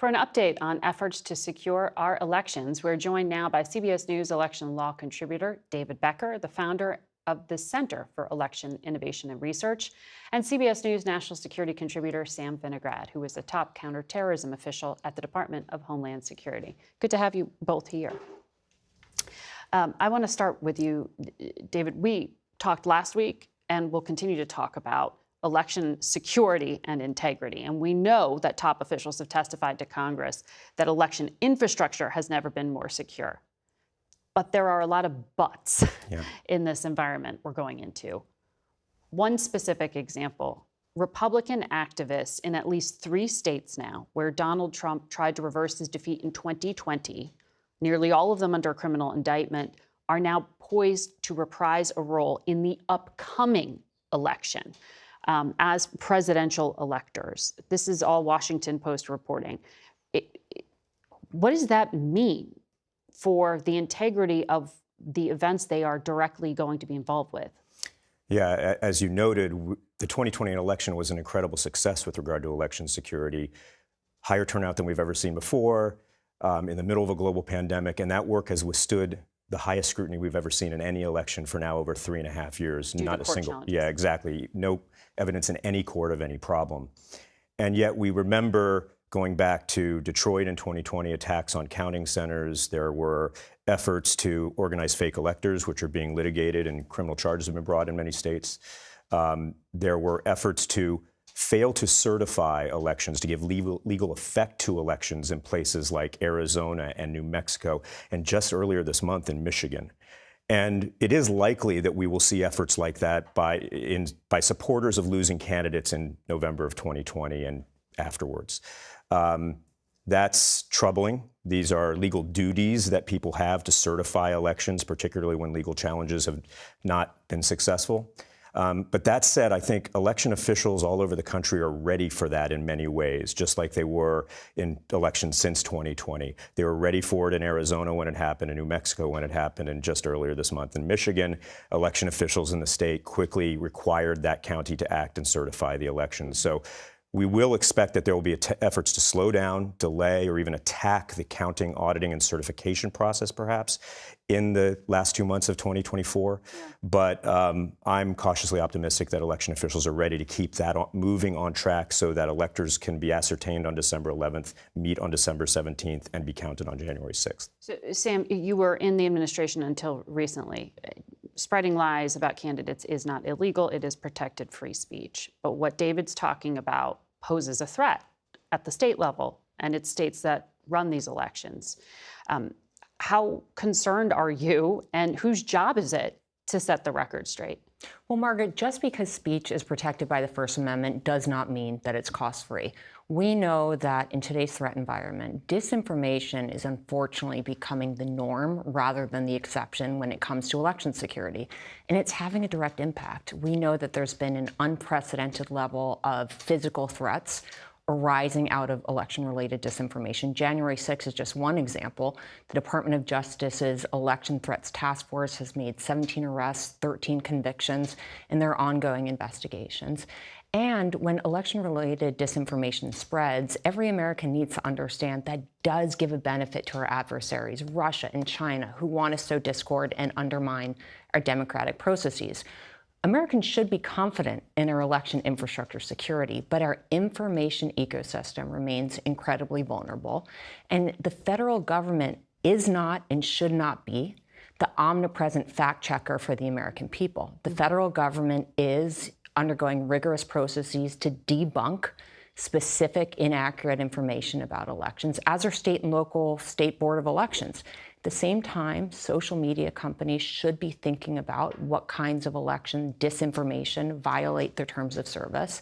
For an update on efforts to secure our elections, we're joined now by CBS News election law contributor David Becker, the founder of the Center for Election Innovation and Research, and CBS News national security contributor Sam Vinograd, who is a top counterterrorism official at the Department of Homeland Security. Good to have you both here. I want to start with you, David. We talked last week and will continue to talk about election security and integrity. And we know that top officials have testified to Congress that election infrastructure has never been more secure. But there are a lot of buts in this environment we're going into. One specific example, Republican activists in at least 3 states now, where Donald Trump tried to reverse his defeat in 2020, nearly all of them under criminal indictment, are now poised to reprise a role in the upcoming election as presidential electors. This is all Washington Post reporting. What does that mean for the integrity of the events they are directly going to be involved with? Yeah, as you noted, the 2020 election was an incredible success with regard to election security. Higher turnout than we've ever seen before, in the middle of a global pandemic, and that work has withstood the highest scrutiny we've ever seen in any election for now over 3.5 years. Not a single challenges. Yeah, exactly. No evidence in any court of any problem. And yet we remember going back to Detroit in 2020, attacks on counting centers. There were efforts to organize fake electors, which are being litigated, and criminal charges have been brought in many states. There were efforts to fail to certify elections, to give legal effect to elections in places like Arizona and New Mexico, and just earlier this month in Michigan. And it is likely that we will see efforts like that by supporters of losing candidates in November of 2020 and afterwards. That's troubling. These are legal duties that people have to certify elections, particularly when legal challenges have not been successful. But that said, I think election officials all over the country are ready for that in many ways, just like they were in elections since 2020. They were ready for it in Arizona when it happened, in New Mexico when it happened, and just earlier this month in Michigan, election officials in the state quickly required that county to act and certify the elections. So we will expect that there will be efforts to slow down, delay, or even attack the counting, auditing, and certification process, perhaps, in the last 2 months of 2024. Yeah. But I'm cautiously optimistic that election officials are ready to keep that moving on track so that electors can be ascertained on December 11th, meet on December 17th, and be counted on January 6th. So, Sam, you were in the administration until recently. Spreading lies about candidates is not illegal. It is protected free speech. But what David's talking about poses a threat at the state level, and it's states that run these elections. How concerned are you, and whose job is it to set the record straight? Well, Margaret, just because speech is protected by the First Amendment does not mean that it's cost-free. We know that in today's threat environment, disinformation is unfortunately becoming the norm rather than the exception when it comes to election security. And it's having a direct impact. We know that there's been an unprecedented level of physical threats arising out of election-related disinformation. January 6th is just one example. The Department of Justice's Election Threats Task Force has made 17 arrests, 13 convictions in their ongoing investigations. And when election-related disinformation spreads, every American needs to understand that does give a benefit to our adversaries, Russia and China, who want to sow discord and undermine our democratic processes. Americans should be confident in our election infrastructure security, but our information ecosystem remains incredibly vulnerable. And the federal government is not and should not be the omnipresent fact checker for the American people. The federal government is undergoing rigorous processes to debunk specific inaccurate information about elections, as are state and local state board of elections. At the same time, social media companies should be thinking about what kinds of election disinformation violate their terms of service.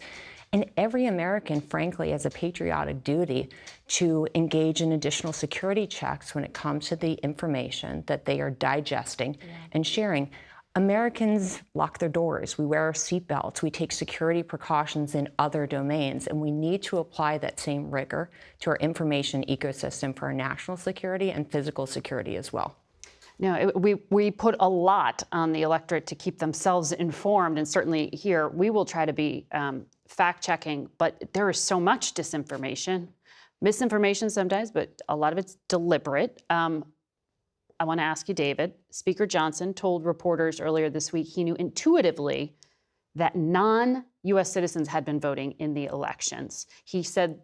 And every American, frankly, has a patriotic duty to engage in additional security checks when it comes to the information that they are digesting and sharing. Americans lock their doors, we wear our seatbelts, we take security precautions in other domains, and we need to apply that same rigor to our information ecosystem for our national security and physical security as well. No, we put a lot on the electorate to keep themselves informed, and certainly here we will try to be fact-checking, but there is so much disinformation misinformation sometimes, but a lot of it's deliberate. I want to ask you, David. Speaker Johnson told reporters earlier this week he knew intuitively that non-U.S. citizens had been voting in the elections. He said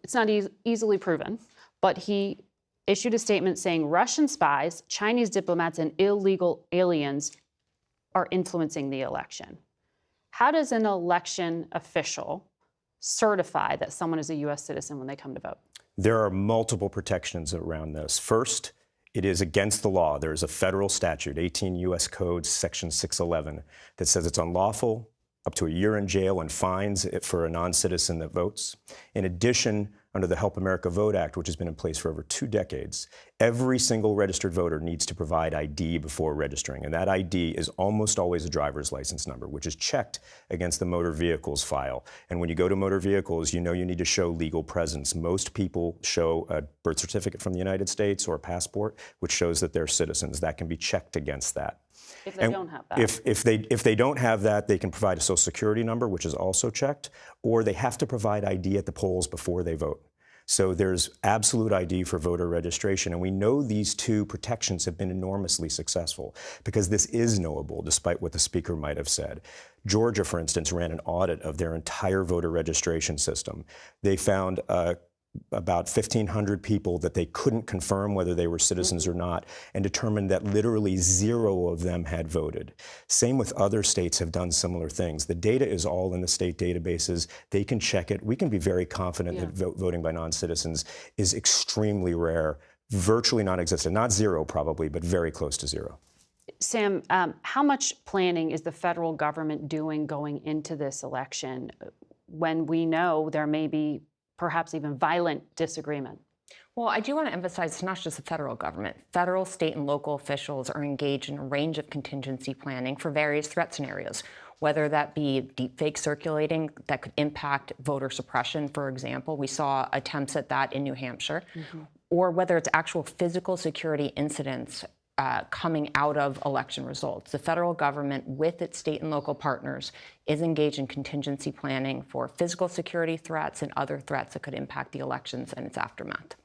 it's not easily proven, but he issued a statement saying Russian spies, Chinese diplomats, and illegal aliens are influencing the election. How does an election official certify that someone is a U.S. citizen when they come to vote? There are multiple protections around this. First, it is against the law. There is a federal statute, 18 U.S. Code, Section 611, that says it's unlawful, up to a year in jail, and fines for a non-citizen that votes. In addition, under the Help America Vote Act, which has been in place for over 2 decades, every single registered voter needs to provide ID before registering. And that ID is almost always a driver's license number, which is checked against the motor vehicles file. And when you go to motor vehicles, you know you need to show legal presence. Most people show a birth certificate from the United States or a passport, which shows that they're citizens. That can be checked against that. If they don't have that. If they don't have that, they can provide a Social Security number, which is also checked, or they have to provide ID at the polls before they vote. So there's absolute ID for voter registration. And we know these two protections have been enormously successful because this is knowable, despite what the speaker might have said. Georgia, for instance, ran an audit of their entire voter registration system. They found about 1,500 people that they couldn't confirm whether they were citizens or not, and determined that literally 0 of them had voted. Same with other states have done similar things. The data is all in the state databases. They can check it. We can be very confident that voting by non-citizens is extremely rare, virtually non-existent. Not 0 probably, but very close to 0. Sam, how much planning is the federal government doing going into this election when we know there may be perhaps even violent disagreement? Well, I do want to emphasize it's not just the federal government. Federal, state, and local officials are engaged in a range of contingency planning for various threat scenarios, whether that be deepfake circulating that could impact voter suppression, for example. We saw attempts at that in New Hampshire, or whether it's actual physical security incidents coming out of election results. The federal government, with its state and local partners, is engaged in contingency planning for physical security threats and other threats that could impact the elections and its aftermath.